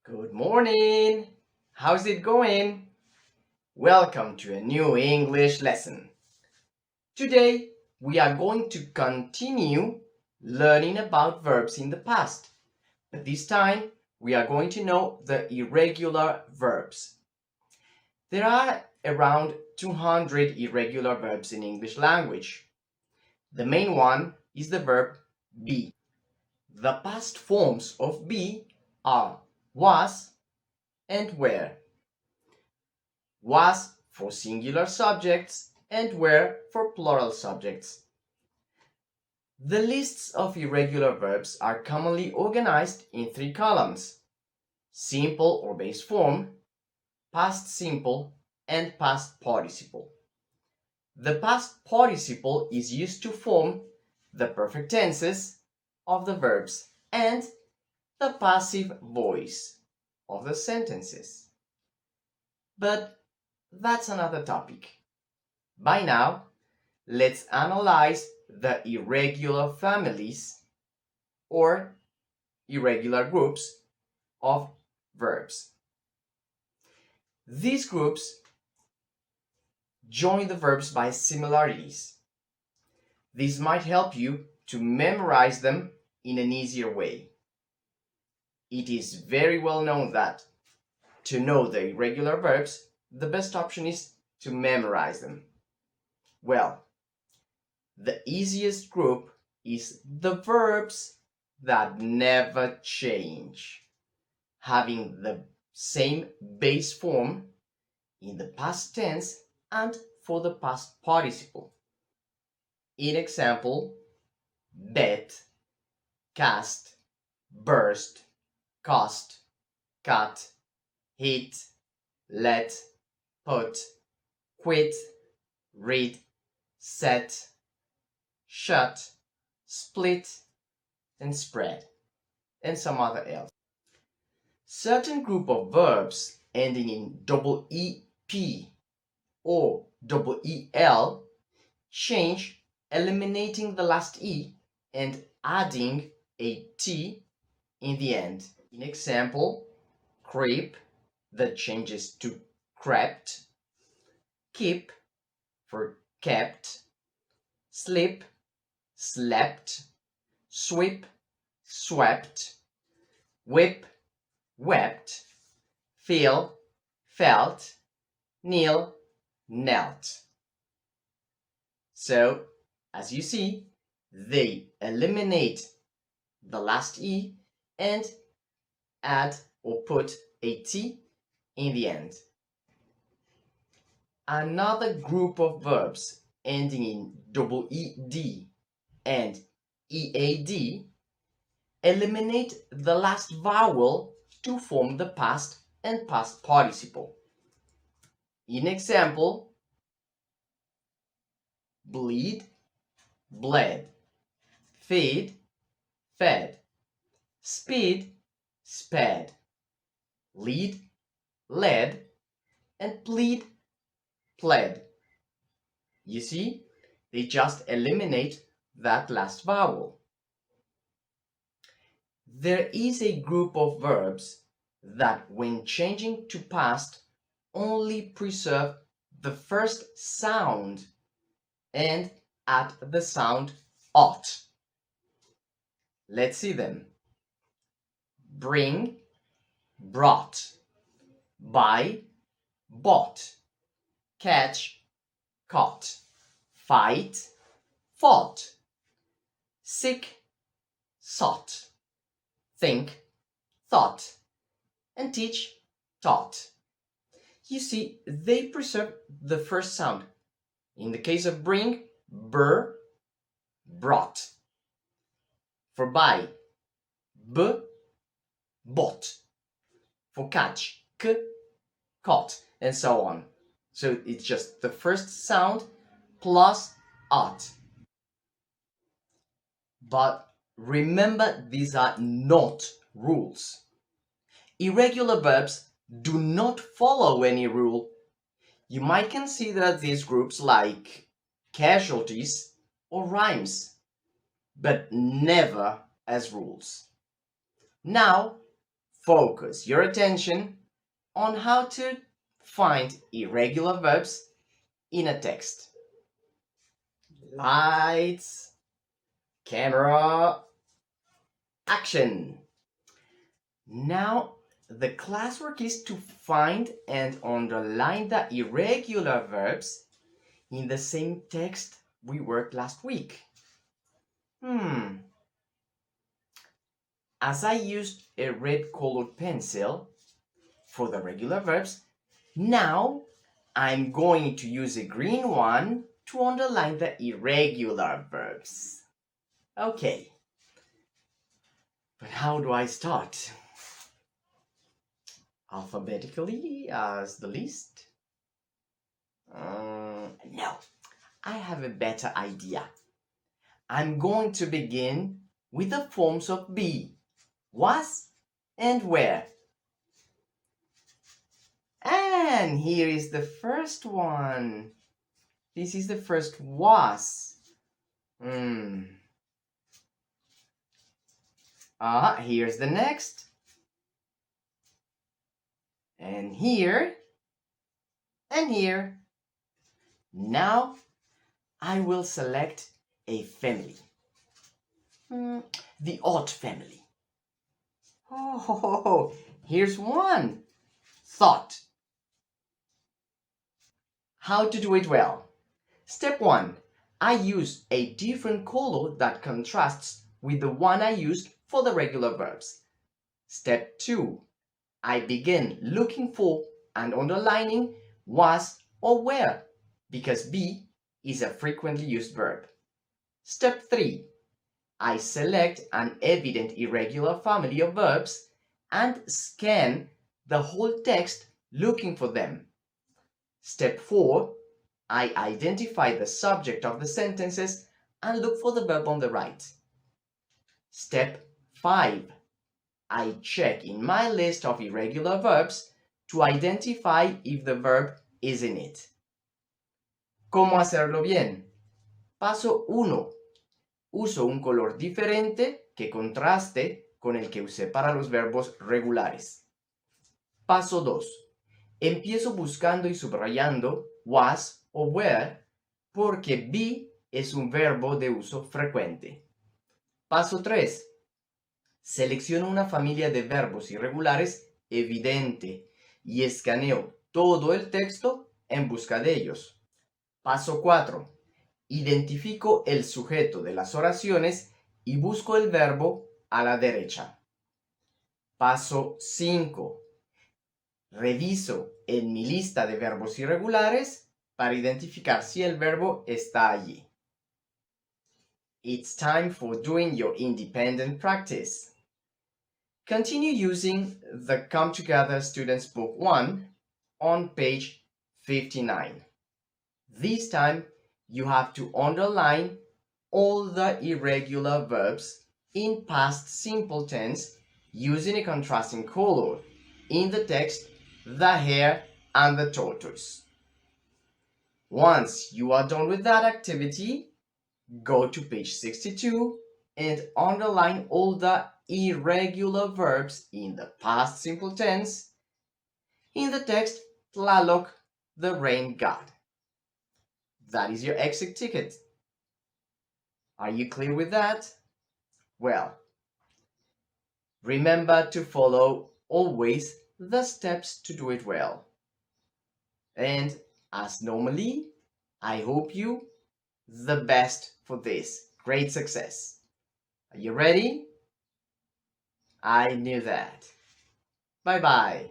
Good morning! How's it going? Welcome to a new English lesson. Today we are going to continue learning about verbs in the past, but this time we are going to know the irregular verbs. There are around 200 irregular verbs in English language. The main one is the verb be. The past forms of be are was and were. Was for singular subjects and were for plural subjects. The lists of irregular verbs are commonly organized in three columns: simple or base form, past simple, and past participle. The past participle is used to form the perfect tenses of the verbs and the passive voice of the sentences. But that's another topic. By now, let's analyze the irregular families or irregular groups of verbs. These groups join the verbs by similarities. This might help you to memorize them in an easier way. It is very well known that to know the irregular verbs, the best option is to memorize them. Well, the easiest group is the verbs that never change, having the same base form in the past tense and for the past participle. In example, bet, cast, burst, cost, cut, hit, let, put, quit, read, set, shut, split, and spread, and some other else. Certain group of verbs ending in double EP or double EL change, eliminating the last E and adding a T in the end. In example, creep, that changes to crept, keep for kept, slip, slept, sweep, swept, whip, wept, feel, felt, kneel, knelt. So, as you see, they eliminate the last E and add or put a T in the end. Another group of verbs ending in double ED and EAD eliminate the last vowel to form the past and past participle. In example, bleed, bled, feed, fed, speed, sped, lead, led, and plead, pled. You see, they just eliminate that last vowel. There is a group of verbs that, when changing to past, only preserve the first sound and add the sound ought. Let's see them. Bring, brought, buy, bought, catch, caught, fight, fought, sick, sought, think, thought, and teach, taught. You see, they preserve the first sound. In the case of bring, br, brought. For buy, b, bought. For catch, k, caught, and so on. So it's just the first sound plus ought. But remember, these are not rules. Irregular verbs do not follow any rule. You might consider these groups like casualties or rhymes, but never as rules. Now, focus your attention on how to find irregular verbs in a text. Lights, camera, action. Now, the classwork is to find and underline the irregular verbs in the same text we worked last week. As I used a red colored pencil for the regular verbs, now I'm going to use a green one to underline the irregular verbs. Okay, but how do I start? Alphabetically as the list? No, I have a better idea. I'm going to begin with the forms of be, was, and were. And here is the first one. This is the first was. Here's the next. And here. And here. Now I will select a family. The ought family. Oh, here's one. Thought. How to do it well. Step 1. I use a different color that contrasts with the one I used for the regular verbs. Step 2. I begin looking for and underlining was or were because be is a frequently used verb. Step 3. I select an evident irregular family of verbs and scan the whole text looking for them. Step 4. I identify the subject of the sentences and look for the verb on the right. Step 5. I check in my list of irregular verbs to identify if the verb is in it. ¿Cómo hacerlo bien? Paso 1. Uso un color diferente que contraste con el que usé para los verbos regulares. Paso 2. Empiezo buscando y subrayando was o were porque be es un verbo de uso frecuente. Paso 3. Selecciono una familia de verbos irregulares evidente y escaneo todo el texto en busca de ellos. Paso 4. Identifico el sujeto de las oraciones y busco el verbo a la derecha. Paso 5. Reviso en mi lista de verbos irregulares para identificar si el verbo está allí. It's time for doing your independent practice. Continue using the Come Together Students Book 1 on page 59. This time, you have to underline all the irregular verbs in past simple tense using a contrasting color in the text, the hare and the tortoise. Once you are done with that activity, go to page 62 and underline all the irregular verbs in the past simple tense in the text, Tlaloc, the rain god. That is your exit ticket. Are you clear with that? Well, remember to follow always the steps to do it well. And as normally, I hope you the best for this great success. Are you ready? I knew that. Bye-bye.